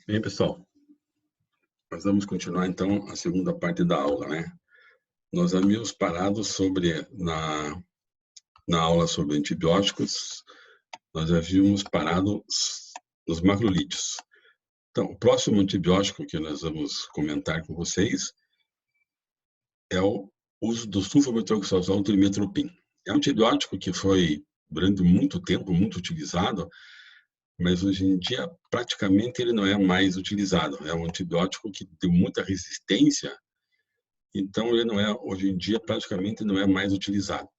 Bem, pessoal, nós vamos continuar então a segunda parte da aula, né? Nós havíamos parado na aula sobre antibióticos, nós havíamos parado nos macrolídeos. Então, o próximo antibiótico que nós vamos comentar com vocês é o uso do sulfametoxazol trimetoprim. É um antibiótico que foi durante muito tempo muito utilizado, mas hoje em dia praticamente ele não é mais utilizado. É um antibiótico que tem muita resistência, então ele não é, hoje em dia praticamente não é mais utilizado.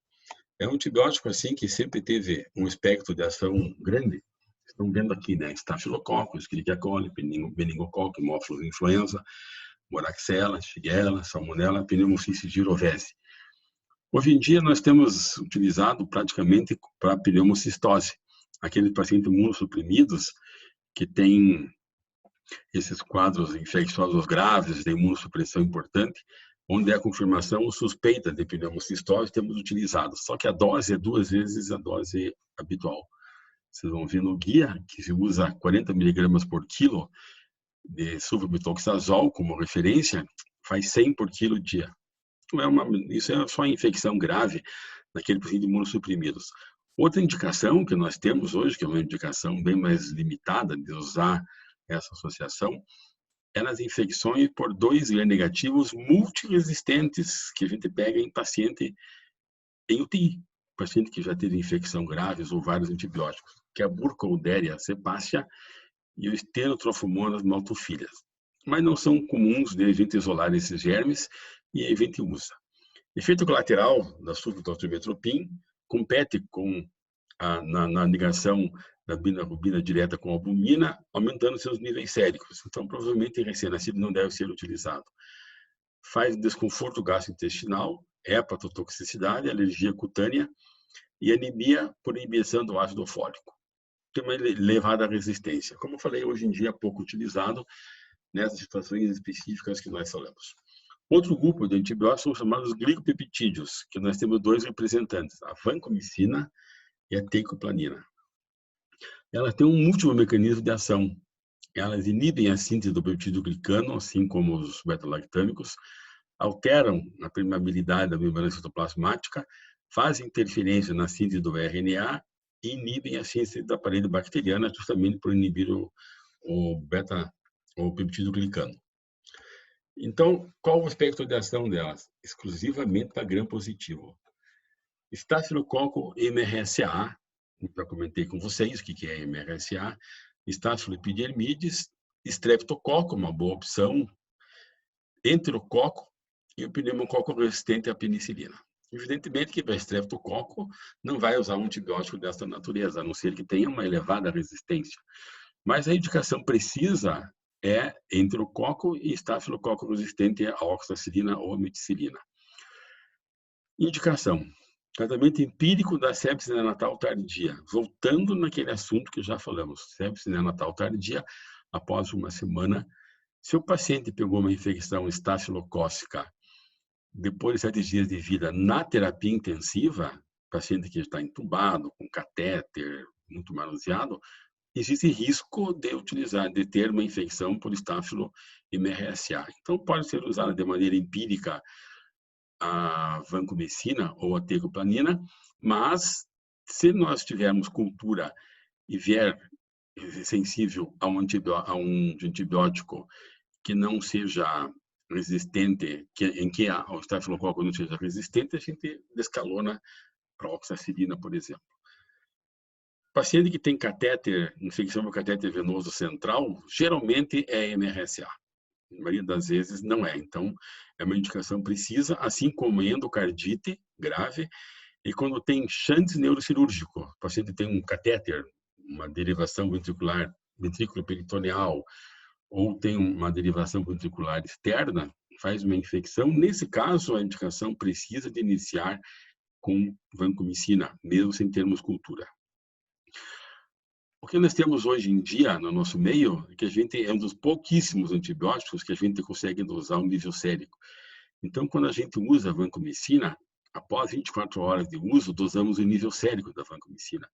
É um antibiótico assim que sempre teve um espectro de ação grande. Estão vendo aqui, né? Estafilococcus, Escherichia coli, meningococo, Haemophilus influenza, Moraxella, Shigella, Salmonella, Pneumocystis gyrovese. Hoje em dia nós temos utilizado praticamente para pneumocistose, aqueles pacientes imunossuprimidos que têm esses quadros infecciosos graves, de imunossupressão importante, onde a confirmação suspeita de pneumocistose temos utilizado. Só que a dose é 2 vezes a dose habitual. Vocês vão ver no guia que se usa 40 miligramas por quilo de sulfametoxazol como referência, faz 100 por quilo dia. Isso é só infecção grave naquele paciente imunossuprimidos. Outra indicação que nós temos hoje, que é uma indicação bem mais limitada de usar essa associação, é nas infecções por 2 gram-negativos multiresistentes, que a gente pega em paciente em UTI, paciente que já teve infecção graves ou vários antibióticos, que é a Burkholderia cepacia e o Stenotrofomonas maltofilhas. Mas não são comuns de a gente isolar esses germes e a gente usa. Efeito colateral da sulfatotrimetoprim compete com na ligação da bilirrubina direta com a albumina, aumentando seus níveis séricos. Então, provavelmente, em recém-nascido não deve ser utilizado. Faz desconforto gastrointestinal, hepatotoxicidade, alergia cutânea e anemia por inibição do ácido fólico. Tem uma elevada resistência. Como eu falei, hoje em dia é pouco utilizado nessas situações específicas que nós falamos. Outro grupo de antibióticos são chamados glicopeptídeos, que nós temos 2 representantes, a vancomicina e a teicoplatina. Elas têm um múltiplo mecanismo de ação. Elas inibem a síntese do peptídeo glicano, assim como os beta-lactâmicos, alteram a permeabilidade da membrana citoplasmática, fazem interferência na síntese do RNA e inibem a síntese da parede bacteriana, justamente por inibir o peptídeo glicano. Então, qual o espectro de ação delas? Exclusivamente para gram-positivo. Estafilococo MRSA, já comentei com vocês o que é MRSA, Staphyloepidermidis, Streptococo, uma boa opção, Enterococo e o pneumococo resistente à penicilina. Evidentemente que para Streptococo não vai usar um antibiótico dessa natureza, a não ser que tenha uma elevada resistência. Mas a indicação precisa é Enterococo e Estafilococo resistente à oxacilina ou meticilina. Indicação: tratamento empírico da sepse neonatal tardia. Voltando naquele assunto que já falamos, sepse neonatal tardia, após uma semana, se o paciente pegou uma infecção estafilocócica depois de 7 dias de vida na terapia intensiva, paciente que está entubado, com catéter, muito manuseado, existe risco de ter uma infecção por Staphylo MRSA. Então, pode ser usada de maneira empírica a vancomicina ou a teicoplatina, mas se nós tivermos cultura e vier sensível a um antibiótico que não seja resistente, em que o estafilococo não seja resistente, a gente descalona para a oxacilina, por exemplo. Paciente que tem catéter, infecção por catéter venoso central, geralmente é MRSA. Na maioria das vezes não é. Então, é uma indicação precisa, assim como endocardite grave, e quando tem shunt neurocirúrgico, o paciente tem um catéter, uma derivação ventricular, ventrículo peritoneal, ou tem uma derivação ventricular externa, faz uma infecção. Nesse caso, a indicação precisa de iniciar com vancomicina, mesmo sem termos cultura. O que nós temos hoje em dia no nosso meio é que a gente é um dos pouquíssimos antibióticos que a gente consegue dosar um nível sérico. Então, quando a gente usa a vancomicina, após 24 horas de uso, dosamos o nível sérico da vancomicina.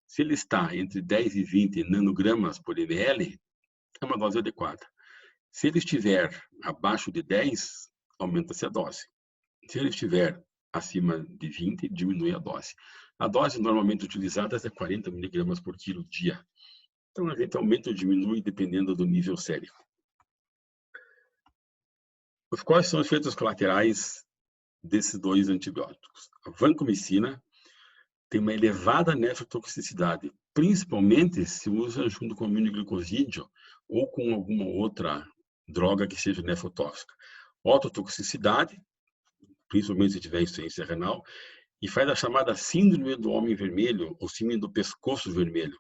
Se ele está entre 10 e 20 nanogramas por ml, é uma dose adequada. Se ele estiver abaixo de 10, aumenta-se a dose. Se ele estiver acima de 20, diminui a dose. A dose normalmente utilizada é 40 miligramas por quilo dia. Então, a gente aumenta ou diminui dependendo do nível sérico. Quais são os efeitos colaterais desses dois antibióticos? A vancomicina tem uma elevada nefrotoxicidade, principalmente se usa junto com aminoglicosídeo ou com alguma outra droga que seja nefrotóxica. Ototoxicidade, principalmente se tiver insuficiência renal, e faz a chamada síndrome do homem vermelho ou síndrome do pescoço vermelho.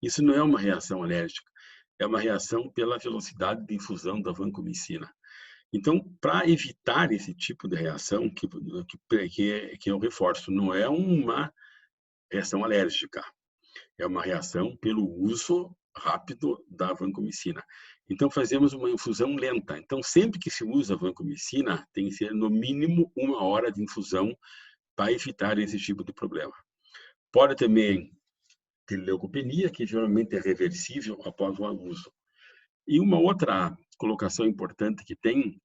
Isso não é uma reação alérgica, é uma reação pela velocidade de infusão da vancomicina. Então, para evitar esse tipo de reação, que eu reforço, não é uma reação alérgica, é uma reação pelo uso rápido da vancomicina. Então, fazemos uma infusão lenta. Então, sempre que se usa vancomicina, tem que ser no mínimo 1 hora de infusão para evitar esse tipo de problema. Pode também ter leucopenia, que geralmente é reversível após o uso. E uma outra colocação importante que tem,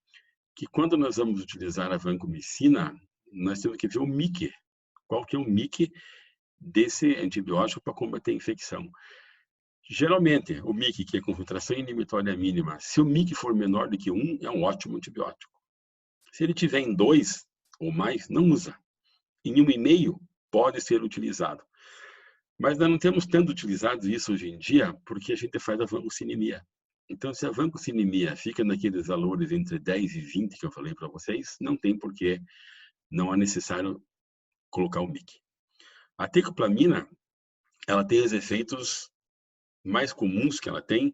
que quando nós vamos utilizar a vancomicina, nós temos que ver o MIC. Qual que é o MIC desse antibiótico para combater a infecção? Geralmente, o MIC, que é concentração inibitória mínima, se o MIC for menor do que 1, é um ótimo antibiótico. Se ele tiver em 2 ou mais, não usa. Em 1,5, pode ser utilizado. Mas nós não temos tanto utilizado isso hoje em dia, porque a gente faz a vancocinemia. Então, se a vancocinemia fica naqueles valores entre 10 e 20 que eu falei para vocês, não tem porquê, não é necessário colocar o MIC. A tecoplamina, ela tem os efeitos mais comuns que ela tem,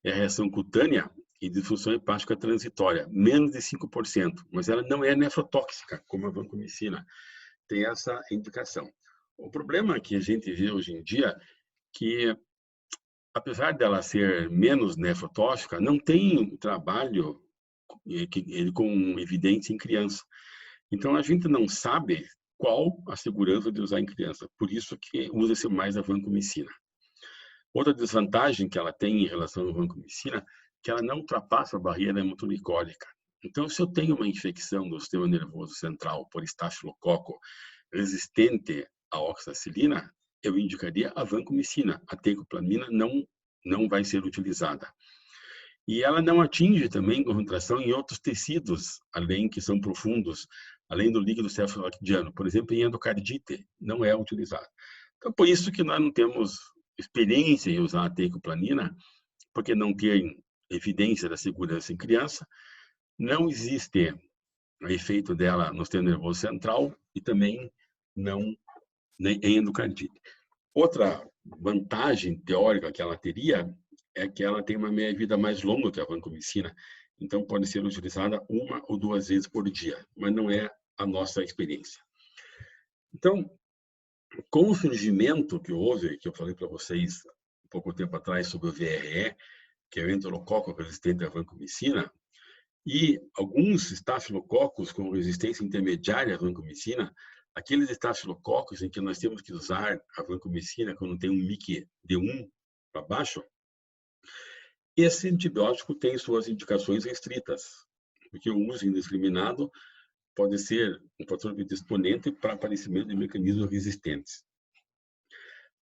é a reação cutânea e disfunção hepática transitória, menos de 5%, mas ela não é nefrotóxica, como a vancomicina. Tem essa indicação. O problema que a gente vê hoje em dia que, apesar dela ser menos nefrotóxica, não tem trabalho com evidência em criança. Então, a gente não sabe qual a segurança de usar em criança. Por isso que usa-se mais a vancomicina. Outra desvantagem que ela tem em relação à vancomicina é que ela não ultrapassa a barreira hematolítica. Então, se eu tenho uma infecção do sistema nervoso central por estafilococo resistente à oxacilina, eu indicaria a vancomicina. A tecoplamina não vai ser utilizada. E ela não atinge também concentração em outros tecidos, além que são profundos, além do líquido cefalorraquidiano. Por exemplo, em endocardite, não é utilizado. Então, por isso que nós não temos experiência em usar a tecoplamina, porque não tem evidência da segurança em criança, não existe efeito dela no sistema nervoso central e também não em endocardite. Outra vantagem teórica que ela teria é que ela tem uma meia-vida mais longa que a vancomicina, então pode ser utilizada 1 ou 2 vezes por dia, mas não é a nossa experiência. Então, com o surgimento que houve, que eu falei para vocês um pouco tempo atrás sobre o VRE, que é o enterococo resistente à vancomicina, e alguns estafilococos com resistência intermediária à vancomicina, aqueles estafilococos em que nós temos que usar a vancomicina quando tem um MIC de 1 para baixo, esse antibiótico tem suas indicações restritas, porque o uso indiscriminado pode ser um fator predisponente para aparecimento de mecanismos resistentes.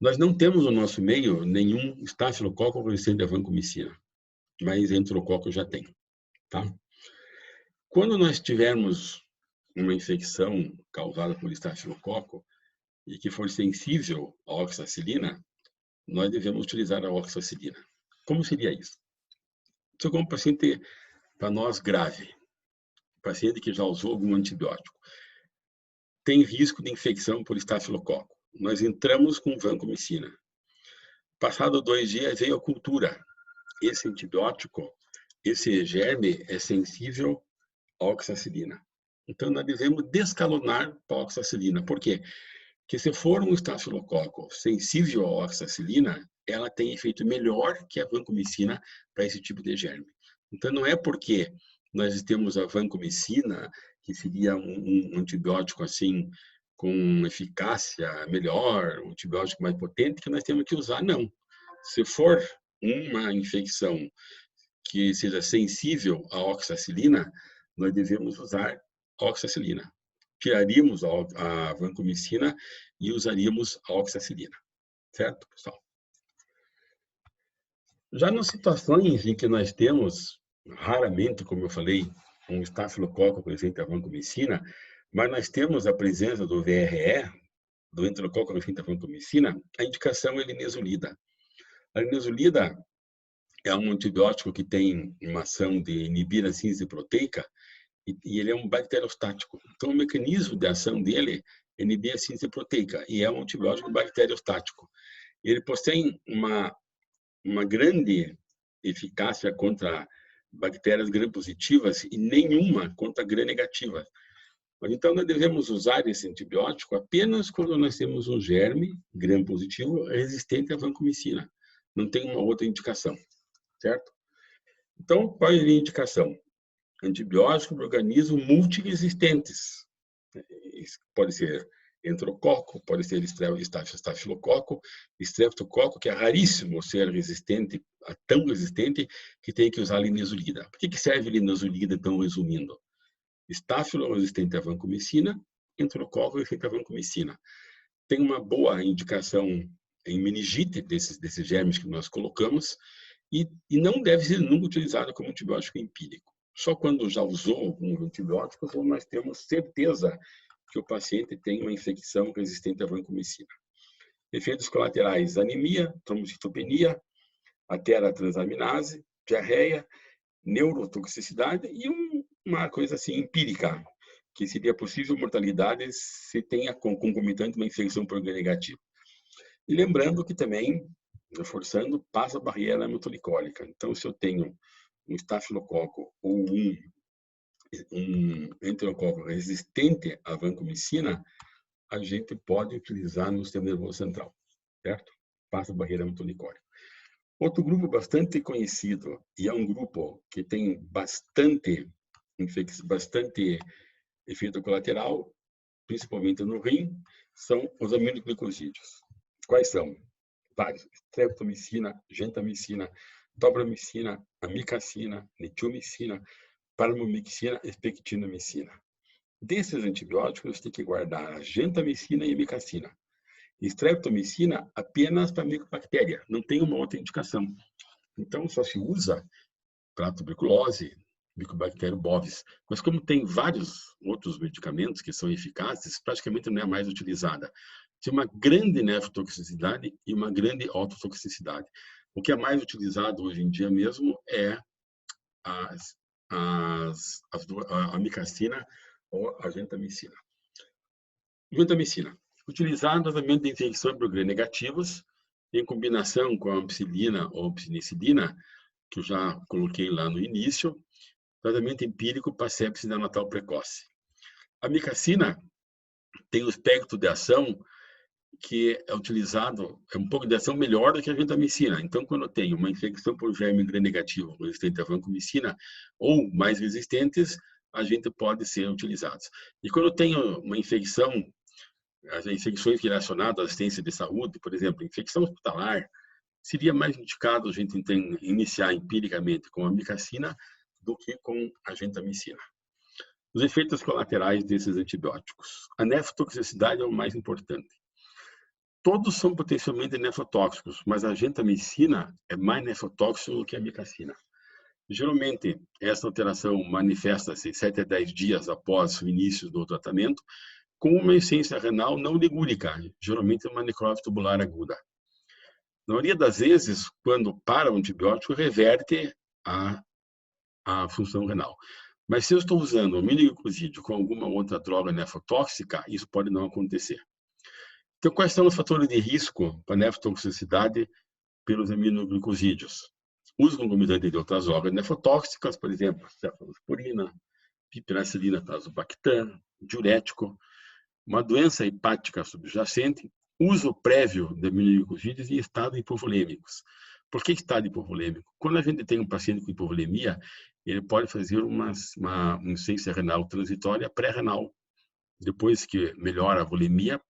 Nós não temos no nosso meio nenhum estafilococo resistente à vancomicina, mas enterococo já tem, tá? Quando nós tivermos uma infecção causada por estafilococo e que for sensível à oxacilina, nós devemos utilizar a oxacilina. Como seria isso? Se eu um paciente, para nós, grave, paciente que já usou algum antibiótico, tem risco de infecção por estafilococo, nós entramos com vancomicina. Passado 2 dias, veio a cultura. Esse antibiótico, esse germe é sensível à oxacilina. Então, nós devemos descalonar para a oxacilina. Por quê? Porque se for um estafilococo sensível à oxacilina, ela tem efeito melhor que a vancomicina para esse tipo de germe. Então, não é porque nós temos a vancomicina, que seria um antibiótico assim, com eficácia melhor, um antibiótico mais potente, que nós temos que usar, não. Se for uma infecção que seja sensível à oxacilina, nós devemos usar oxacilina. Tiraríamos a vancomicina e usaríamos a oxacilina. Certo, pessoal? Já nas situações em que nós temos, raramente, como eu falei, um estafilococo presente a vancomicina, mas nós temos a presença do VRE, do enterococo presente a vancomicina, a indicação é linezolida. A linezolida é um antibiótico que tem uma ação de inibir a síntese proteica e ele é um bacteriostático. Então, o mecanismo de ação dele é inibir a síntese proteica e é um antibiótico bacteriostático. Ele possui uma grande eficácia contra bactérias gram-positivas e nenhuma contra gram-negativas. Então, nós devemos usar esse antibiótico apenas quando nós temos um germe gram-positivo resistente à vancomicina. Não tem uma outra indicação, certo? Então, qual é a indicação? Antibiótico para organismos multiresistentes. Pode ser enterococo, pode ser estafilococo, estreptococo, que é raríssimo ser resistente, tão resistente que tem que usar linezolida. Por que serve linezolida, então, resumindo? Estáfilo resistente à vancomicina, enterococo resistente à vancomicina. Tem uma boa indicação em meningite desses germes que nós colocamos e não deve ser nunca utilizado como antibiótico empírico. Só quando já usou alguns antibióticos ou nós temos certeza que o paciente tem uma infecção resistente à vancomicina. Efeitos colaterais: anemia, trombocitopenia, atera-transaminase, diarreia, neurotoxicidade e uma coisa assim empírica, que seria possível mortalidade se tenha concomitante uma infecção por gram-negativo. E lembrando que também, reforçando, passa a barreira hematolicólica. Então, se eu tenho um estafilococo ou um enterococo resistente à vancomicina, a gente pode utilizar no sistema nervoso central, certo? Passa a barreira hematolicólica. Outro grupo bastante conhecido, e é um grupo que tem bastante efeito colateral, principalmente no rim, são os aminoglicosídeos. Quais são? Vários: streptomicina, gentamicina, dobramicina, amicacina, metilmicina, parmomixina e pectinomicina. Desses antibióticos, tem que guardar a gentamicina e a amicacina. Streptomicina apenas para micobactéria, não tem uma outra indicação. Então, só se usa para tuberculose, Mycobacterium bovis. Mas como tem vários outros medicamentos que são eficazes, praticamente não é mais utilizada. Tem uma grande nefrotoxicidade e uma grande ototoxicidade. O que é mais utilizado hoje em dia mesmo é a amicacina ou a gentamicina. Gentamicina, utilizada no tratamento de infecções por gram-negativas, em combinação com a ampicilina ou ampicilina, que eu já coloquei lá no início, tratamento empírico para sepsis neonatal precoce. A amicacina tem um espectro de ação que é utilizado, é um pouco de ação melhor do que a gentamicina. Então, quando eu tenho uma infecção por germe gram-negativo resistente à vancomicina ou mais resistentes, a gente pode ser utilizados. E quando eu tenho uma infecção, as infecções relacionadas à assistência de saúde, por exemplo, infecção hospitalar, seria mais indicado a gente iniciar empiricamente com a amicacina do que com a gentamicina. Os efeitos colaterais desses antibióticos. A nefrotoxicidade é o mais importante. Todos são potencialmente nefrotóxicos, mas a gentamicina é mais nefrotóxico do que a amicacina. Geralmente, essa alteração manifesta-se 7 a 10 dias após o início do tratamento, com uma insuficiência renal não ligúrica, geralmente uma necrose tubular aguda. Na maioria das vezes, quando para o antibiótico, reverte a função renal. Mas se eu estou usando o aminoglicosídeo com alguma outra droga nefrotóxica, isso pode não acontecer. Então, quais são os fatores de risco para nefrotoxicidade pelos aminoglicosídeos? Uso concomitante de outras drogas nefrotóxicas, por exemplo, cefalosporina, piperacilina, tazobactam, diurético, uma doença hepática subjacente, uso prévio de aminoglicosídeos e estado hipovolêmicos. Por que estado hipovolêmico? Quando a gente tem um paciente com hipovolemia, ele pode fazer uma insuficiência renal transitória pré-renal. Depois que melhora a volemia,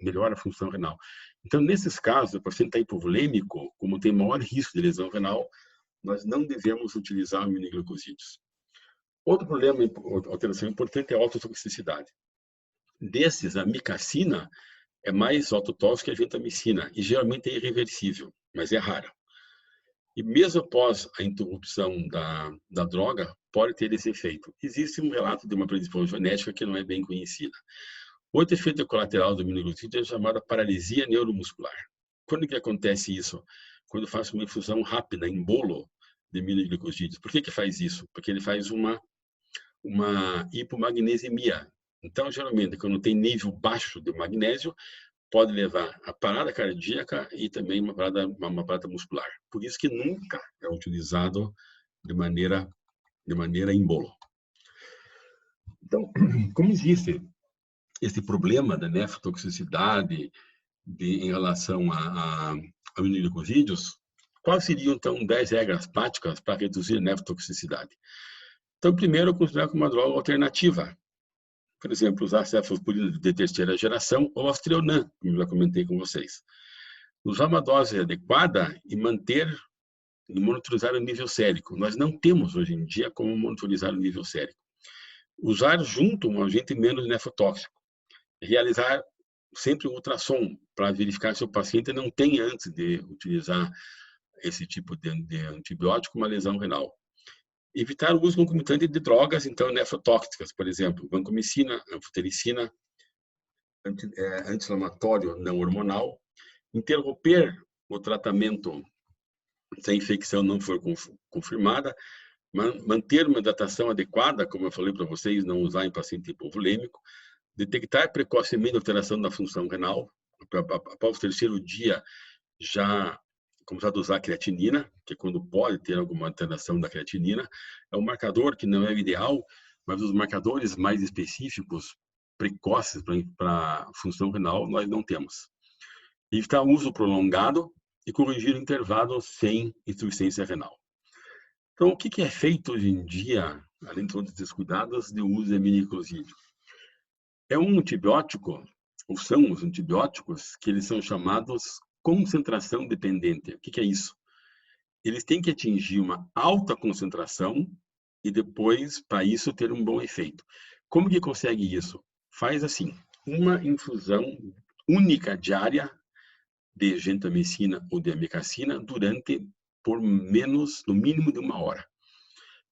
melhora a função renal. Então, nesses casos, o paciente está hipovolêmico, como tem maior risco de lesão renal, nós não devemos utilizar aminoglicosídeos. Outro problema, alteração importante é a autotoxicidade. Desses, a micacina é mais autotóxica que a gentamicina e geralmente é irreversível, mas é rara. E mesmo após a interrupção da droga, pode ter esse efeito. Existe um relato de uma predisposição genética que não é bem conhecida. Outro efeito colateral do aminoglicosídeo é chamada paralisia neuromuscular. Quando que acontece isso? Quando faz uma infusão rápida em bolo de aminoglicosídeos. Por que faz isso? Porque ele faz uma hipomagnesemia. Então, geralmente, quando tem nível baixo de magnésio, pode levar a parada cardíaca e também uma parada muscular. Por isso que nunca é utilizado de maneira em bolo. Então, como existe esse problema da nefrotoxicidade em relação a aminoglicosídeos, quais seriam, então, 10 regras práticas para reduzir a nefrotoxicidade? Então, primeiro, considerar como uma droga alternativa. Por exemplo, usar cefalosporina de terceira geração ou Aztreonam, como já comentei com vocês. Usar uma dose adequada e monitorizar o nível sérico. Nós não temos, hoje em dia, como monitorizar o nível sérico. Usar junto um agente menos nefrotóxico. Realizar sempre um ultrassom para verificar se o paciente não tem, antes de utilizar esse tipo de antibiótico, uma lesão renal. Evitar o uso concomitante de drogas, então, nefrotóxicas, por exemplo, vancomicina, anfotericina, anti-inflamatório não hormonal. Interromper o tratamento se a infecção não for confirmada. Manter uma hidratação adequada, como eu falei para vocês, não usar em paciente hipovolêmico. Detectar precocemente alteração da função renal. Após o terceiro dia, já começar a usar creatinina, que é quando pode ter alguma alteração da creatinina. É um marcador que não é o ideal, mas os marcadores mais específicos, precoces para função renal, nós não temos. Evitar o uso prolongado e corrigir o intervalo sem insuficiência renal. Então, o que é feito hoje em dia, além de todos esses cuidados, de uso de aminoglicosídeo? É um antibiótico, ou são os antibióticos, que eles são chamados concentração dependente. O que é isso? Eles têm que atingir uma alta concentração e depois, para isso, ter um bom efeito. Como que consegue isso? Faz assim, uma infusão única diária de gentamicina ou de amikacina por no mínimo de 1 hora.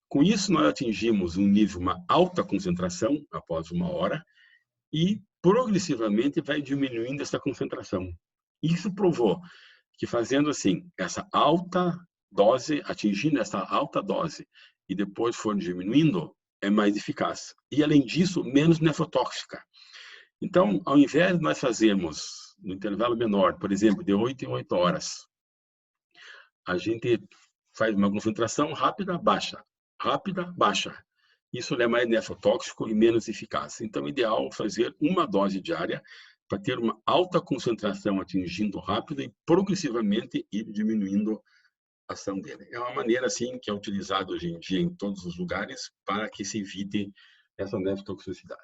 Com isso, nós atingimos um nível, uma alta concentração após 1 hora e progressivamente vai diminuindo essa concentração. Isso provou que fazendo assim, essa alta dose, atingindo essa alta dose e depois for diminuindo, é mais eficaz. E além disso, menos nefrotóxica. Então, ao invés de nós fazermos no intervalo menor, por exemplo, de 8 em 8 horas, a gente faz uma concentração rápida, baixa. Rápida, baixa. Isso é mais nefrotóxico e menos eficaz. Então, é ideal fazer uma dose diária para ter uma alta concentração atingindo rápido e progressivamente ir diminuindo a ação dele. É uma maneira assim que é utilizada hoje em dia em todos os lugares para que se evite essa nefrotoxicidade.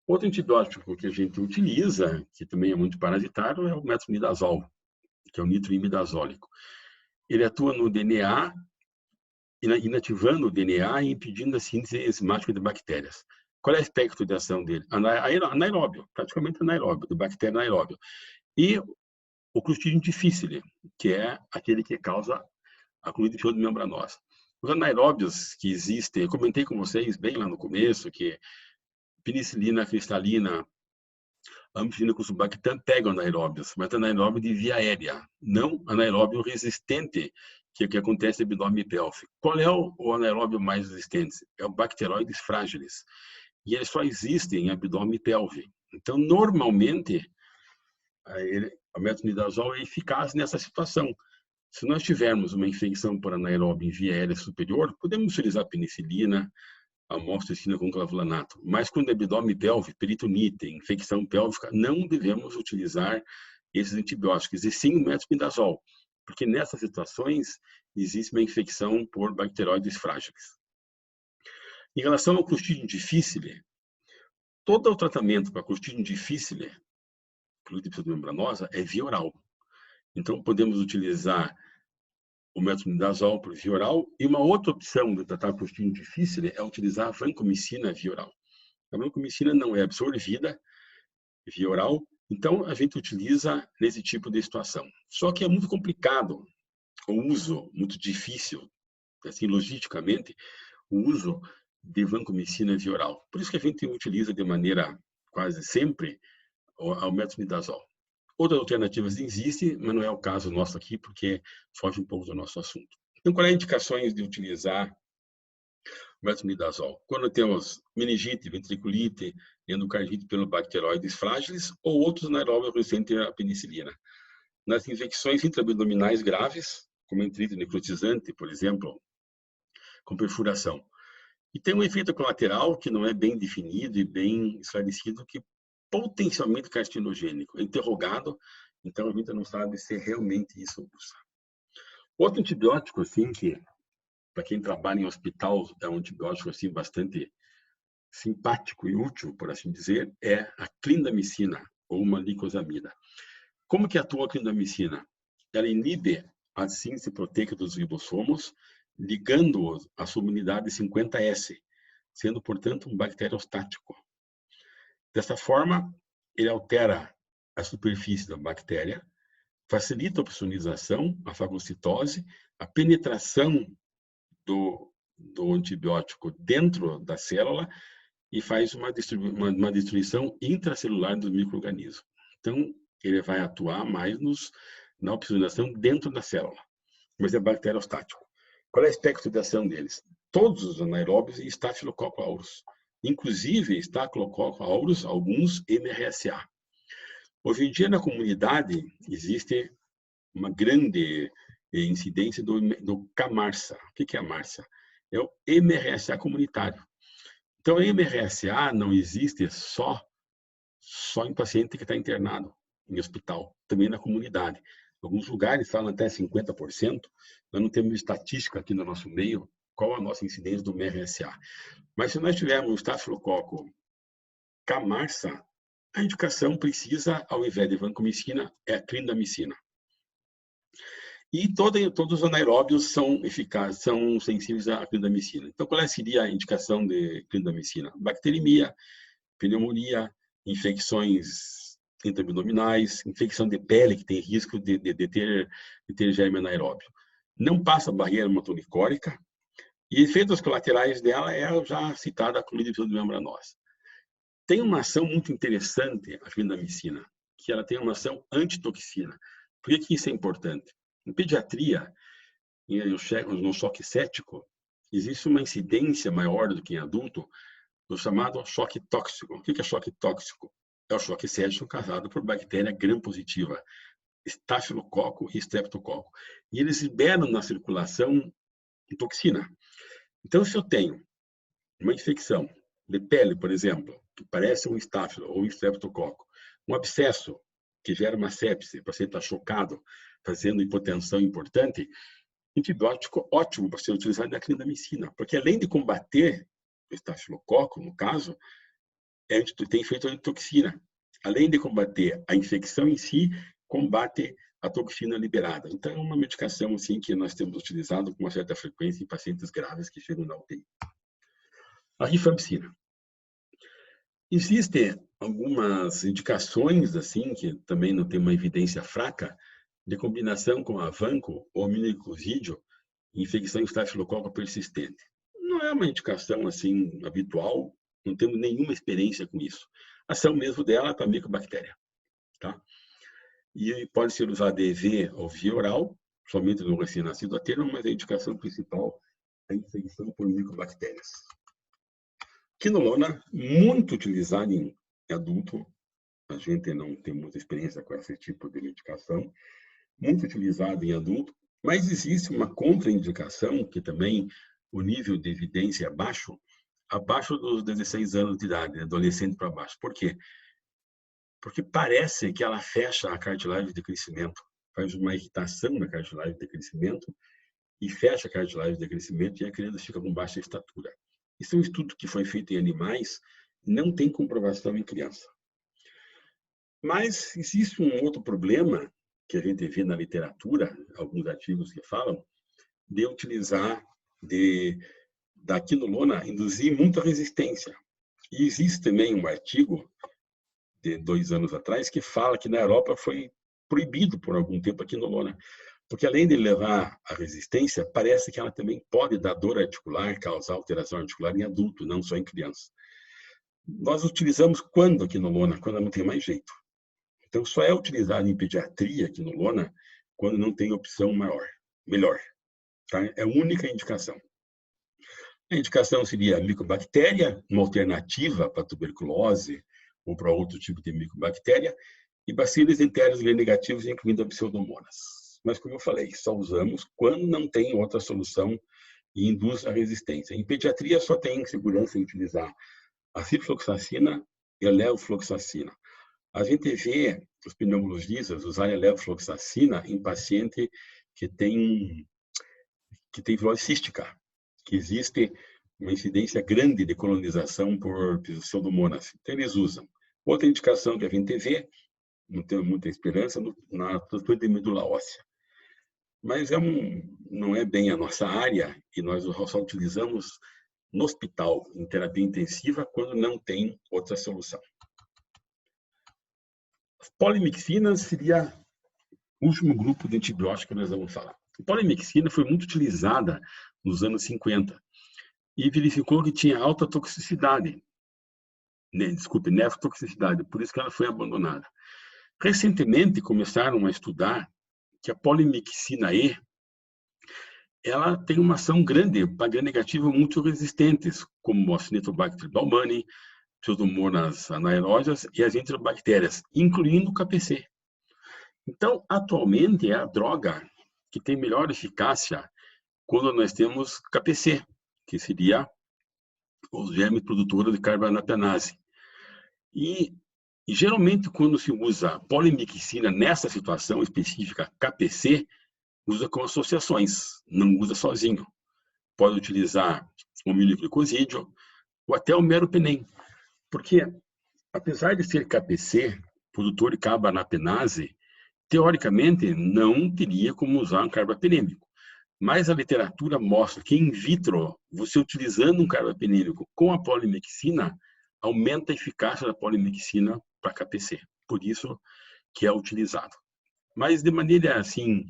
Outro antibiótico que a gente utiliza, que também é muito parasitário, é o metronidazol, que é o nitroimidazólico. Ele atua no DNA, inativando o DNA e impedindo a síntese enzimática de bactérias. Qual é o aspecto de ação dele? Anaeróbio, praticamente anaeróbio, de bactéria anaeróbio. E o Clostridium difficile, que é aquele que causa a colite membranosa. Os anaeróbios que existem, eu comentei com vocês bem lá no começo, que penicilina cristalina, ampicilina com sulbactam pegam anaeróbios, mas anaeróbio de via aérea, não anaeróbio resistente, que é o que acontece no abdômen pélvico. Qual é o anaeróbio mais resistente? É o Bacteroides fragilis. E eles só existem em abdômen pélvico. Então, normalmente, o metronidazol é eficaz nessa situação. Se nós tivermos uma infecção por anaeróbio em via aérea superior, podemos utilizar penicilina, amoxicilina com clavulanato. Mas quando é abdômen pélvico, peritonite, infecção pélvica, não devemos utilizar esses antibióticos, e sim o metronidazol, porque nessas situações existe uma infecção por bacteroides frágeis. Em relação ao Clostridium difficile, todo o tratamento para Clostridium difficile, colite membranosa, é via oral. Então, podemos utilizar o metronidazol por via oral, e uma outra opção de tratar postino difícil é utilizar a vancomicina via oral. A vancomicina não é absorvida via oral, então a gente utiliza nesse tipo de situação. Só que é muito complicado o uso, muito difícil, assim, logisticamente, o uso de vancomicina via oral. Por isso que a gente utiliza de maneira quase sempre o metronidazol. Outras alternativas existem, mas não é o caso nosso aqui, porque foge um pouco do nosso assunto. Então, qual é a indicações de utilizar o metronidazol? Quando temos meningite, ventriculite, endocardite pelo bacteroides frágiles ou outros anaeróbios resistentes à penicilina. Nas infecções intraabdominais graves, como enterite necrotizante, por exemplo, com perfuração. E tem um efeito colateral que não é bem definido e bem esclarecido, que potencialmente carcinogênico. É interrogado, então a gente não sabe se realmente isso usa. Outro antibiótico, assim, que para quem trabalha em hospital é um antibiótico assim bastante simpático e útil, por assim dizer, é a clindamicina ou uma licosamida. Como que atua a clindamicina? Ela inibe a síntese proteica dos ribossomos, ligando-os à sua unidade 50S, sendo, portanto, um bacteriostático. Dessa forma, ele altera a superfície da bactéria, facilita a opsonização, a fagocitose, a penetração do antibiótico dentro da célula e faz uma destruição intracelular do micro-organismo. Então, ele vai atuar mais na opsonização dentro da célula, mas é bacteriostático. Qual é o espectro de ação deles? Todos os anaeróbios e Staphylococcus aureus, inclusive Staphylococcus aureus, alguns MRSA. Hoje em dia, na comunidade, existe uma grande incidência do Camarsa. O que é a Marsa? É o MRSA comunitário. Então, o MRSA não existe só em paciente que está internado em hospital, também na comunidade. Alguns lugares falam até 50%. Nós não temos estatística aqui no nosso meio qual a nossa incidência do MRSA. Mas se nós tivermos o Staphylococcus Camarsa, a indicação precisa, ao invés de vancomicina, é a clindamicina. E todos os anaeróbios são eficazes, são sensíveis à clindamicina. Então, qual seria a indicação de clindamicina? Bacteremia, pneumonia, infecções intraabdominais, infecção de pele, que tem risco de ter germe anaeróbio. Não passa a barreira hematolicórica, e efeitos colaterais dela é a já citada colite membranosa. Tem uma ação muito interessante, a clindamicina, que ela tem uma ação antitoxina. Por que isso é importante? Em pediatria, no choque séptico, existe uma incidência maior do que em adulto do chamado choque tóxico. O que é choque tóxico? É o choque séptico causado por bactéria gram-positiva, estafilococo e streptococo. E eles liberam na circulação toxina. Então, se eu tenho uma infecção de pele, por exemplo, que parece um estáfilo ou um streptococo, um abscesso que gera uma sepse, o paciente está chocado, fazendo hipotensão importante, antibiótico ótimo para ser utilizado é a clindamicina, porque além de combater o estafilococo, no caso, tem efeito antitoxina. Além de combater a infecção em si, combate a toxina liberada. Então, é uma medicação assim, que nós temos utilizado com uma certa frequência em pacientes graves que chegam na UTI. A rifampicina. Existem algumas indicações, assim, que também não tem uma evidência fraca, de combinação com a vanco ou aminoglicosídeo em infecção estafilococo persistente. Não é uma indicação, assim, habitual, não temos nenhuma experiência com isso. A ação mesmo dela é para micobactéria, tá? E pode ser usada EV ou via oral, somente no recém-nascido a termo, mas a indicação principal é a infecção por micobactérias. Quinolona, muito utilizada em adulto, a gente não tem muita experiência com esse tipo de medicação, muito utilizada em adulto, mas existe uma contraindicação que também o nível de evidência é baixo, abaixo dos 16 anos de idade, adolescente para baixo. Por quê? Porque parece que ela fecha a cartilagem de crescimento, faz uma irritação na cartilagem de crescimento e fecha a cartilagem de crescimento e a criança fica com baixa estatura. Isso é um estudo que foi feito em animais, não tem comprovação em criança. Mas existe um outro problema que a gente vê na literatura, alguns artigos que falam, de utilizar da quinolona induzir muita resistência. E existe também um artigo de 2 anos atrás que fala que na Europa foi proibido por algum tempo a quinolona, porque além de levar a resistência, parece que ela também pode dar dor articular, causar alteração articular em adulto, não só em criança. Nós utilizamos quando a quinolona? Quando não tem mais jeito. Então, só é utilizado em pediatria a quinolona quando não tem opção melhor. Tá? É a única indicação. A indicação seria a micobactéria, uma alternativa para a tuberculose ou para outro tipo de micobactéria, e bacilos enteros gram-negativos, incluindo a pseudomonas. Mas, como eu falei, só usamos quando não tem outra solução e induz a resistência. Em pediatria, só tem segurança em utilizar a ciprofloxacina e a levofloxacina. A gente vê os pneumologistas usarem a levofloxacina em paciente que tem virose cística, que existe uma incidência grande de colonização por pseudomonas. Então, eles usam. Outra indicação que a gente vê, não tenho muita esperança, na estrutura de medula óssea. Mas não é bem a nossa área e nós só utilizamos no hospital, em terapia intensiva, quando não tem outra solução. As polimixinas seria o último grupo de antibióticos que nós vamos falar. A polimixina foi muito utilizada nos anos 50 e verificou que tinha alta toxicidade, nefrotoxicidade, por isso que ela foi abandonada. Recentemente começaram a estudar que a polimixina E ela tem uma ação grande para gram-negativos multiresistentes, como a Acinetobacter baumannii, Pseudomonas anaerógeas e as enterobactérias, incluindo o KPC. Então, atualmente, é a droga que tem melhor eficácia quando nós temos KPC, que seria os germes produtores de carbamazepinase. E geralmente, quando se usa polimixina nessa situação específica KPC, usa com associações, não usa sozinho. Pode utilizar o milglicosídeo ou até o meropenem, porque apesar de ser KPC, produtor de carbamazepinase, teoricamente não teria como usar um carbapenêmico. Mas a literatura mostra que in vitro, você utilizando um carbapenêmico com a polimixina, aumenta a eficácia da polimixina para KPC. Por isso que é utilizado. Mas de maneira assim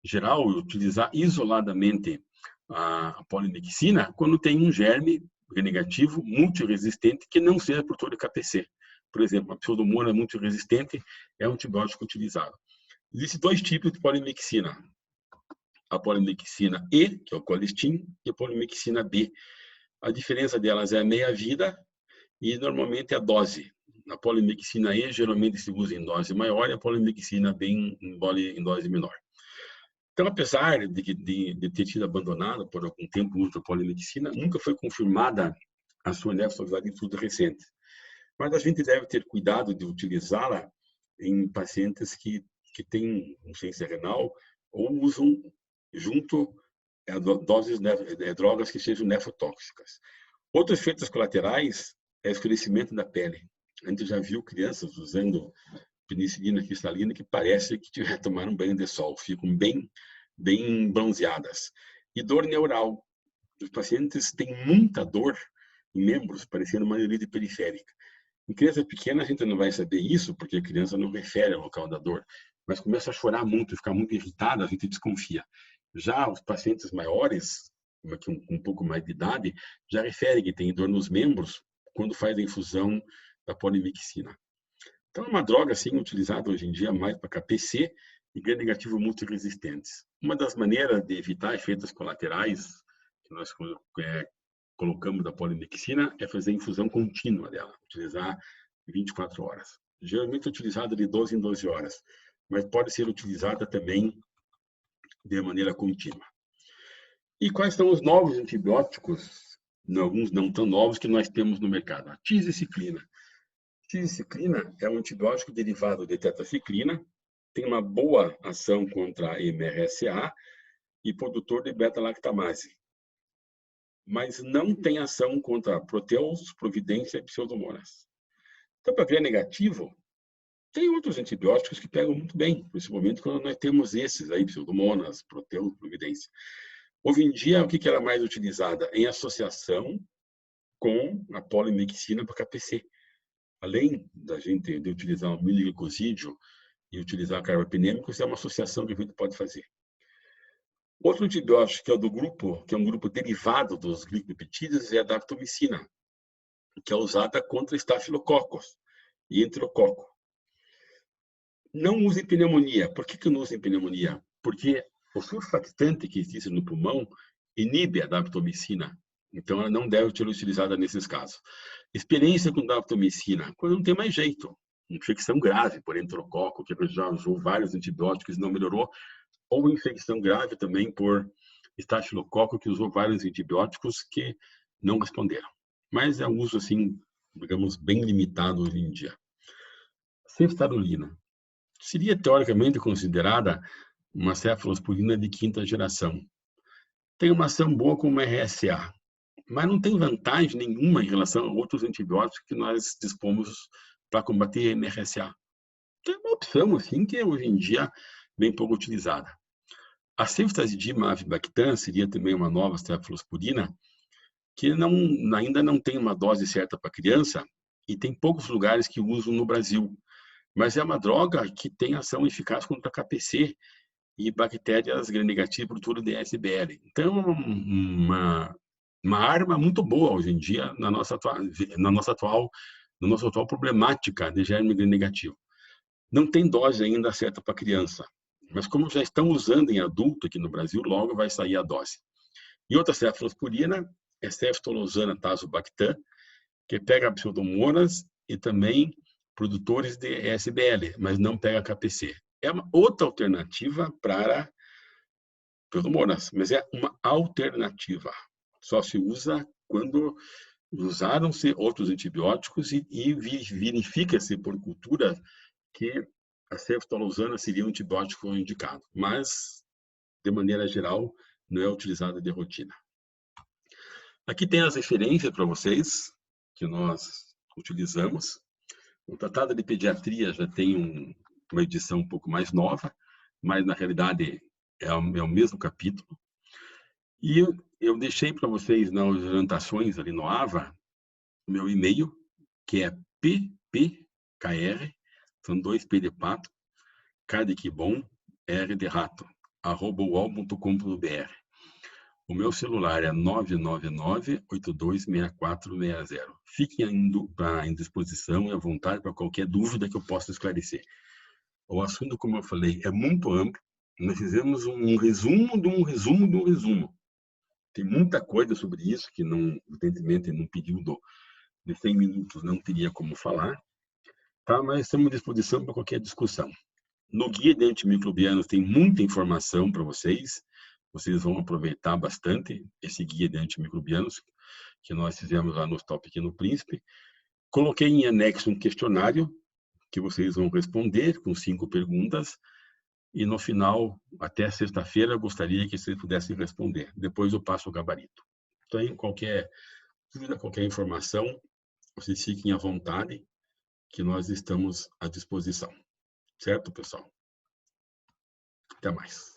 geral, utilizar isoladamente a polimixina quando tem um germe negativo multiresistente que não seja produtor de KPC. Por exemplo, a pseudomonas multiresistente é um antibiótico utilizado. Existem 2 tipos de polimixina. A polimixina E, que é o colistin, e a polimixina B. A diferença delas é a meia-vida e normalmente a dose. A polimixina E geralmente se usa em dose maior e a polimixina B em dose menor. Então, apesar de ter sido abandonada por algum tempo o uso da polimixina, nunca foi confirmada a sua nefrotoxicidade em estudos recentes. Mas a gente deve ter cuidado de utilizá-la em pacientes que têm insuficiência renal ou usam junto doses de drogas que sejam nefrotóxicas. Outros efeitos colaterais é o escurecimento da pele. A gente já viu crianças usando penicilina cristalina que parece que tomaram um banho de sol, ficam bem bronzeadas. E dor neural. Os pacientes têm muita dor em membros, parecendo uma neurite periférica. Em criança pequena, a gente não vai saber isso, porque a criança não refere ao local da dor, mas começa a chorar muito, ficar muito irritada, a gente desconfia. Já os pacientes maiores, com um pouco mais de idade, já referem que tem dor nos membros quando faz a infusão da polimixina. Então, é uma droga, assim, utilizada hoje em dia mais para KPC e gram-negativo multiresistentes. Uma das maneiras de evitar efeitos colaterais que nós colocamos da polimixina é fazer a infusão contínua dela, utilizar 24 horas. Geralmente é utilizada de 12 em 12 horas, mas pode ser utilizada também de maneira contínua. E quais são os novos antibióticos, alguns não tão novos, que nós temos no mercado? A tiziciclina. A tiziciclina é um antibiótico derivado de tetraciclina, tem uma boa ação contra a MRSA e produtor de beta-lactamase, mas não tem ação contra proteus, providência e pseudomonas. Então, para gram-negativo, tem outros antibióticos que pegam muito bem, principalmente quando nós temos esses aí, pseudomonas, proteus, providência. Hoje em dia, o que ela é mais utilizada? Em associação com a polimixina para KPC. Além da gente de utilizar o milglicosídeo e utilizar carbapinêmico, isso é uma associação que a gente pode fazer. Outro antibiótico que é do grupo, que é um grupo derivado dos glicopeptídeos, é a daptomicina, que é usada contra estafilococcus e enterococo. Não usa em pneumonia. Por que não usa em pneumonia? Porque o surfactante que existe no pulmão inibe a daptomicina. Então, ela não deve ser utilizada nesses casos. Experiência com daptomicina, quando não tem mais jeito. Infecção grave por enterococo, que já usou vários antibióticos e não melhorou. Ou infecção grave também por estafilococo, que usou vários antibióticos que não responderam. Mas é um uso, assim, digamos, bem limitado hoje em dia. Ceftarolina. Seria teoricamente considerada uma cefalosporina de quinta geração. Tem uma ação boa como RSA, mas não tem vantagem nenhuma em relação a outros antibióticos que nós dispomos para combater MRSA. Então, é uma opção assim que hoje em dia bem pouco utilizada. A ceftazidima avibactam seria também uma nova cefalosporina que ainda não tem uma dose certa para criança e tem poucos lugares que usam no Brasil. Mas é uma droga que tem ação eficaz contra KPC e bactérias gram-negativas produtoras de SBL. Então, uma arma muito boa hoje em dia na nossa atual problemática de germe gram-negativo. Não tem dose ainda certa para criança, mas como já estão usando em adulto aqui no Brasil, logo vai sair a dose. E outra cefalosporina é ceftolozana tazobactam, que pega pseudomonas e também produtores de SBL, mas não pega KPC. É uma outra alternativa para pseudomonas, mas é uma alternativa. Só se usa quando usaram-se outros antibióticos e verifica-se por cultura que a ceftolozana seria um antibiótico indicado, mas, de maneira geral, não é utilizada de rotina. Aqui tem as referências para vocês, que nós utilizamos. O Tratado de Pediatria já tem uma edição um pouco mais nova, mas na realidade é o mesmo capítulo. E eu deixei para vocês nas orientações ali no AVA, o meu e-mail, que é ppkr, são 2 P de pato, K de que bom, R de rato, @uol.com.br. O meu celular é 999-826460. Fiquem em disposição e à vontade para qualquer dúvida que eu possa esclarecer. O assunto, como eu falei, é muito amplo. Nós fizemos um resumo de um resumo de um resumo. Tem muita coisa sobre isso que, evidentemente, num período de 100 minutos não teria como falar, tá? Mas estamos à disposição para qualquer discussão. No guia de antimicrobianos tem muita informação para vocês. Vocês vão aproveitar bastante esse guia de antimicrobianos que nós fizemos lá no Top Pequeno Príncipe. Coloquei em anexo um questionário que vocês vão responder com 5 perguntas e no final, até sexta-feira, eu gostaria que vocês pudessem responder. Depois eu passo o gabarito. Então, qualquer dúvida, qualquer informação, vocês fiquem à vontade que nós estamos à disposição. Certo, pessoal? Até mais.